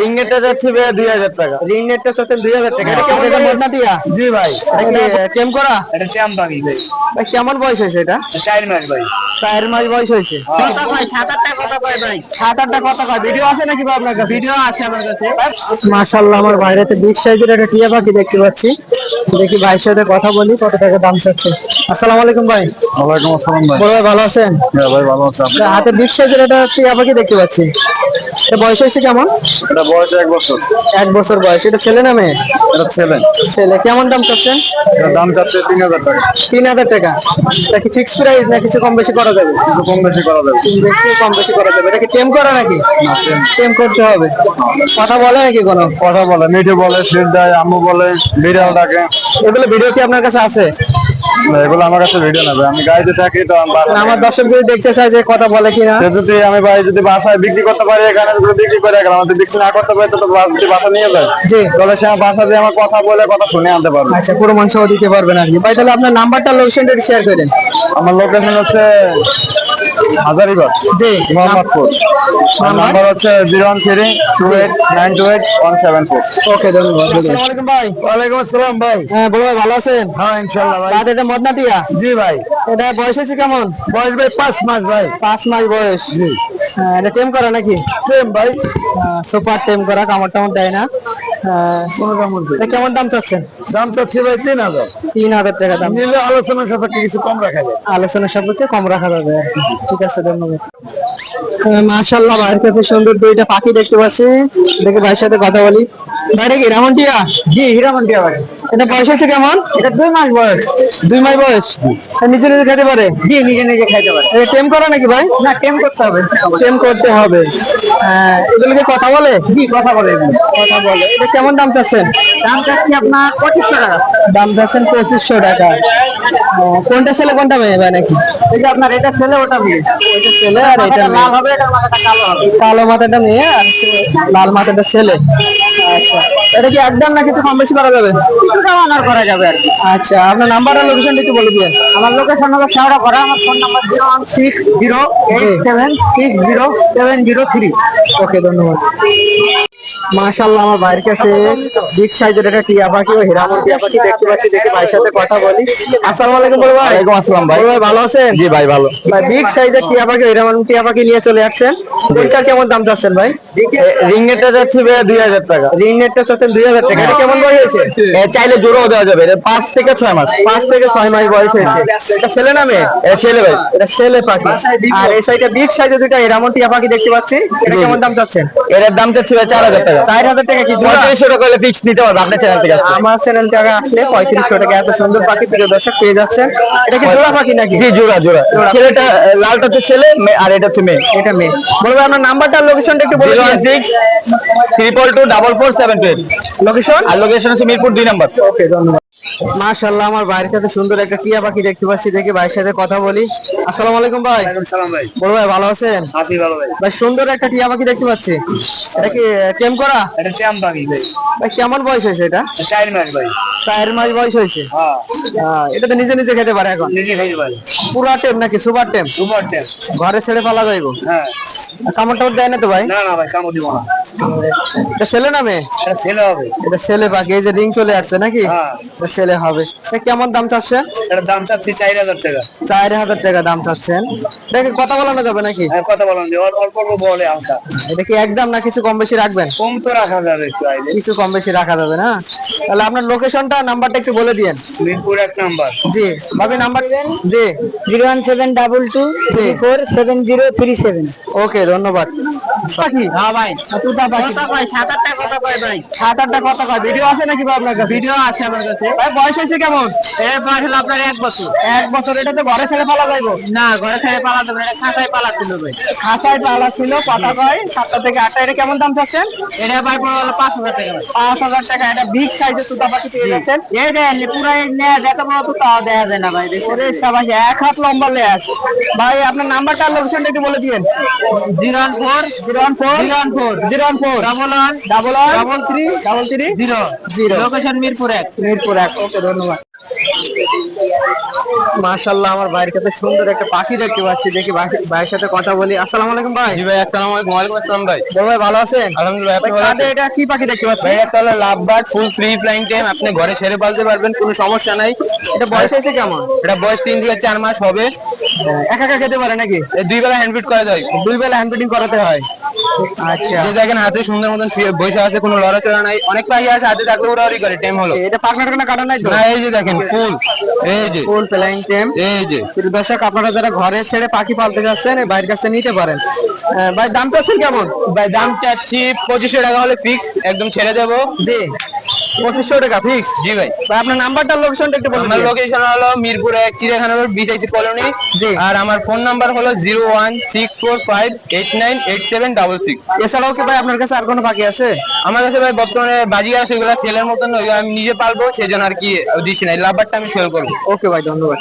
Ring নেটটা যাচ্ছে ভাই 2000 টাকা। রিং নেটটা চাচ্ছেন 2000 টাকা। এটা হ্যাঁ, কেমন এটা বয়স? বদনা টিয়া। জি ভাই। এটা কি টেম করা? এটা চ্যাম্প ভাই। ভাই কেমন বয়স হয়েছে এটা? 4 মাস ভাই। 4 মাস বয়স হয়েছে। হ্যাঁ। কথা কয় 7-8টা কথা কয় ভাই। 7-8টা কথা কয়। ভিডিও আছে নাকি ভাই আপনার কাছে? ভিডিও আছে আমার কাছে। মাশাআল্লাহ, আমার বাইরেতে বিগ সাইজের একটা টিয়া পাখি দেখতে পাচ্ছি। দেখি ভাইয়ের সাথে কথা বলি, কত টাকা দাম চাচ্ছে। আসসালামু আলাইকুম ভাই। ওয়ালাইকুম আসসালাম ভাই। বড় ভাই ভালো আছেন? হ্যাঁ ভাই ভালো আছে। আপনি? হাতে বিগ সাইজের একটা টিয়া পাখি দেখতে পাচ্ছি। এটা বয়স হয়েছে কেমন? এটা বয়স 1 বছর। 1 বছর বয়স। এটা ছেলে না মেয়ে? এটা ছেলে। ছেলে। কেমন দাম চাচ্ছেন? এটা দাম যাচ্ছে 3000 টাকা। 3000 টাকা। এটা কি ফিক্স প্রাইস না কিছু কম বেশি করা যাবে? কিছু কম বেশি করা যাবে। বেশি কম বেশি করা যাবে। এটা কি টেম করা নাকি? না, same। টেম করতে হবে। কথা বলে নাকি কোনো? কথা বলে, মিঠে বলে, শির দেয়, আম্মু বলে, বিড়াল ডাকে। এগুলো ভিডিও কি আপনার কাছে আছে? না, এগুলো আমার কাছে ভিডিও নেবে। আমি গাড়িতে থাকি তো আমি না, আমার দর্শক যদি দেখতে চায় যে কথা বলে কিনা। সে যদি আমি ভাই যদি বাসায় বিক্রি করতে পারি, এখানে যদি বিক্রি করে গেলাম, যদি বিক্রি না করতে পারি তো যদি বাসা নিয়ে যায়, জি। তাহলে সে আমার বাসা দিয়ে আমার কথা বলে কথা শুনে আনতে পারবে। আচ্ছা, পুরো মাংসও দিতে পারবেন আর কি। ভাই তাহলে আপনার নাম্বারটা লোকেশনটা শেয়ার করেন। আমার লোকেশন হচ্ছে হাজারীবাগ, জি। মোহাম্মদপুর। নাম্বার হচ্ছে 01328928174। ওকে, ধন্যবাদ। আসসালামু আলাইকুম ভাই। ওয়ালাইকুম আসসালাম ভাই। হ্যাঁ বলো ভাই, ভালো আছেন? হ্যাঁ ইনশাল্লাহ ভাই। রাত এটা মদনা টিয়া। জি ভাই। এটা বয়স হয়েছে কেমন? বয়স ভাই 5 মাস ভাই। 5 মাস বয়স। জি। হ্যাঁ, এটা টেম করা নাকি? সেম ভাই। সুপার টেম করা, কামড় টামড় দেয় না। কোনো কামড় দেয়। এটা কেমন দাম চাচ্ছেন? দাম চাচ্ছি ভাই 3000। 3000 টাকা দাম। নিলে আলোচনার সাপেক্ষে কিছু কম রাখা যায়। আলোচনার সাপেক্ষে কম রাখা যাবে আর কি। ঠিক আছে, ধন্যবাদ। মাশাআল্লাহ, ভাইয়ের কাছে সুন্দর দুইটা পাখি দেখতে পাচ্ছি। দেখি ভাইয়ের সাথে কথা বলি। ভাইটা কি রামনটিয়া? জি, হীরামন্ডিয়া ভাই। এটা বয়স হচ্ছে কেমন? এটা 2 মাস বয়স। 2 মাস বয়স। নিজে নিজে খেতে পারে? জি, নিজে নিজে খাইতে পারে। এটা টেম করা নাকি ভাই? না, টেম করতে হবে। টেম করতে হবে। এগুলো কি কথা বলে? জি, কথা বলে এগুলো। কথা বলে। এটা কেমন দাম চাচ্ছেন? দাম চাচ্ছি আপনার 2500 টাকা। দাম চাচ্ছেন 2500 টাকা। কোনটা ছেলে কোনটা মেয়ে ভাই নাকি? এই যে আপনার এটা ছেলে, ওটা মেয়ে। এটা ছেলে আর এটা লাল মেয়ে। হবে, এটার মাথাটা কালো হবে। কালো মাথাটা মেয়ে আর লাল মাথাটা ছেলে। আচ্ছা, এটা কি একদম না কিছু কম বেশি করা যাবে? কিছুটা অনার করা যাবে আর কি। আচ্ছা, আপনার নাম্বার আর লোকেশনটা একটু বলে দিন। আমার লোকেশন হলো শাহরা করা। আমার ফোন নাম্বার 01608760703। ওকে, ধন্যবাদ। মাশাআল্লাহ, আমার ভাইয়ের কাছে বিগ সাইজের একটা টিয়া পাখি ও হিরামন টিয়া পাখি দেখতে পাচ্ছি। দেখি ভাইয়ের সাথে কথা বলি। আসসালামু আলাইকুম বড় ভাই। ওয়ালাইকুম আসসালাম ভাই। বড় ভাই ভালো আছেন? জি ভাই ভালো। ভাই বিগ সাইজের টিয়া পাখি হিরামন টিয়া পাখি নিয়ে চলে আসছেন। কোনটার কেমন দাম চাচ্ছেন ভাই? রিং নেটটা যাচ্ছে ভাই 2000 টাকা। রিং নেটটা চাচ্ছেন 2000 টাকা। এটা কেমন বয়স হয়েছে? চাইলে জোড়াও দেওয়া যাবে। এটা 5 থেকে 6 মাস। 5 থেকে 6 মাস বয়স হয়েছে। এটা ছেলে না মেয়ে? এটা ছেলে ভাই। এটা ছেলে পাখি। আর এই সাইডে বিগ সাইজে দুইটা হিরামন টিয়া পাখি দেখতে পাচ্ছি। এটা কেমন দাম চাচ্ছেন? এটার দাম চাচ্ছি ভাই 4000 টাকা। 4000 টাকা কি জোড়া? 3500 টাকা হলে ফিক্স নিতে পারবে আপনার চ্যানেল থেকে আসলে। আমার চ্যানেল থেকে আসলে 3500 টাকা এত সুন্দর পাখি প্রিয় দর্শক পেয়ে যাচ্ছেন। এটা কি জোড়া পাখি নাকি? জি, জোড়া জোড়া। ছেলেটা লালটা হচ্ছে ছেলে, আর এটা হচ্ছে মেয়ে। এটা মেয়ে। বলবো আপনার নাম্বারটা লোকেশনটা একটু বলে দিন। 016 লোকেশন আর লোকেশন হচ্ছে মিরপুর 2 নম্বর। ওকে, ধন্যবাদ। মাশাআল্লাহ, আমার ভাইয়ের কাছে সুন্দর একটা টিয়া পাখি দেখতে পাচ্ছি। দেখি ভাইয়ের সাথে কথা বলি। আসসালামু আলাইকুম ভাই। ওয়ালাইকুম সালাম ভাই। বড় ভাই ভালো আছেন? আছি ভালো ভাই। ভাই সুন্দর একটা টিয়া পাখি দেখতে পাচ্ছি। এটা কি টেম করা? এটা চ্যাম্প ভাই। ভাই কেমন বয়স হয়েছে এটা? 4 মাস ভাই। 4 মাস বয়স হয়েছে। হ্যাঁ, এটা তো নিজে নিজে খেতে পারে এখন? নিজে খাইতে পারে। পুরা টেম নাকি সুপার টেম? Super champ. ঘরে ছেড়ে পালা যাইবো? হ্যাঁ। কামড় টামড় দেয় না তো ভাই? না না ভাই, কামড় দিব না। এটা ছেলে না মেয়ে? এটা ছেলে হবে। এটা ছেলে পাখি। এই যে রিং চলে আসছে নাকি? হ্যাঁ। এটা ছেলে হবে। এটা কেমন দাম চাচ্ছেন? এটার দাম চাচ্ছি 4000 টাকা। 4000 টাকা দাম চাচ্ছেন। এটা কি কথা বলানো যাবে নাকি? হ্যাঁ, কথা বলেন যে অল্প অল্প বলে হালকা। এটা কি একদম না কিছু কম বেশি রাখবেন? কম তো রাখা যাবে একটু আইলে। কিছু কম বেশি রাখা যাবে না? তাহলে আপনার লোকেশনটা নাম্বারটা একটু বলে দিয়েন। মিরপুর 1 নাম্বার। জি ভাবি, নাম্বার দেন। জি। 01722347037। ওকে, ধন্যবাদ। পাখি? হ্যাঁ ভাই। তুতা পাখি। কথা কয় 7-8টা কথা কয় ভাই। 7-8টা কথা কয়। ভিডিও আছে নাকি ভাই আপনার কাছে? ভিডিও আছে আমার কাছে। ভাই বয়স হয়েছে কেমন? এর বয়স হলো আপনার 1 বছর। 1 বছর। এটা তো ঘরে ছেড়ে পালা যাইবো? না, ঘরে ছেড়ে পালাতে হবে না, এটা খাঁচায় পালাচ্ছিল ভাই। খাঁচায় পালা ছিল। কথা কয় 7টা থেকে 8টা। এটা কেমন দাম চাচ্ছেন? এটা ভাই পড়ে হলো 5000 টাকা ভাই। 5000 টাকা। এটা বিগ সাইজের তুতা পাখি পেয়ে যাচ্ছেন। এই দেন পুরাই নেয়া যেতে বড় তো তাও দেখা যায় না ভাই। ওরে সবাই 1 হাত লম্বা লেজ। ভাই আপনার নাম্বারটা আর লোকেশনটা একটু বলে দিয়েন। 014 014 014 014 11 33 0 0 লোকেশন মিরপুর 1। মিরপুর 1। ওকে, ধন্যবাদ। মাশাআল্লাহ আমার ভাইয়ের কাছে সুন্দর একটা পাখি দেখতে পাচ্ছি, দেখি ভাইয়ের সাথে কথা বলি। আসসালামু আলাইকুম ভাই। জি ভাই, আসসালামু আলাইকুম। ওয়ালাইকুম আসসালাম ভাই। বড় ভাই ভালো আছেন? আলহামদুলিল্লাহ, আপনি ভাই ভালো কাঁধে আছেন? এটা কি পাখি দেখতে পাচ্ছি? ভাই একটা হলো love bird, full free flying time, আপনি ঘরে ছেড়ে পালতে পারবেন, কোনো সমস্যা নাই। এটা বয়স হয়েছে কেমন? এটা বয়স 3 থেকে 4 মাস হবে। একা একা খেতে পারে নাকি? এই 2 বেলা হ্যান্ড ফিড করা যায়। 2 বেলা হ্যান্ড ফিডিং করাতে হয়? আচ্ছা, যে দেখেন হাতে সুন্দর মতন বসে আছে, কোনো লড়াচড়া নাই। অনেক পাখি আছে হাতে থাকলে ওরাই করে, টাইম হলো এটা পাখনা টাকনা কাটা নাই তো? না। এই যে দেখেন ফুল, এই যে ফুল ফ্লাইং টেম। এই যে কিন্তু দর্শক, আপনারা যারা ঘরে ছেড়ে পাখি পালতে যাচ্ছেন এই ভাইয়ের কাছে নিতে পারেন। ভাই দাম চাচ্ছেন কেমন? ভাই দাম চাচ্ছি 2500 টাকা হলে ফিক্স, একদম ছেড়ে দেবো। জি, 2500 টাকা ফিক্স। জি ভাই। ভাই আপনার নাম্বারটা, লোকেশনটা একটু বলুন। আমার লোকেশন হলো মিরপুর 1, চিড়িয়াখানা রোড, বিসাইসি কলোনি। জি। আর আমার ফোন নাম্বার হলো 01645898766। এছাড়াও কি ভাই আপনার কাছে আর কোনো পাখি আছে? আমার কাছে ভাই বর্তমানে বাজি আছে, এগুলো সেলের মতন, ওইগুলো আমি নিজে পালবো, সেজন্য আর কি দিচ্ছি না। লাভবারটা আমি সেল করবো। ওকে ভাই, ধন্যবাদ।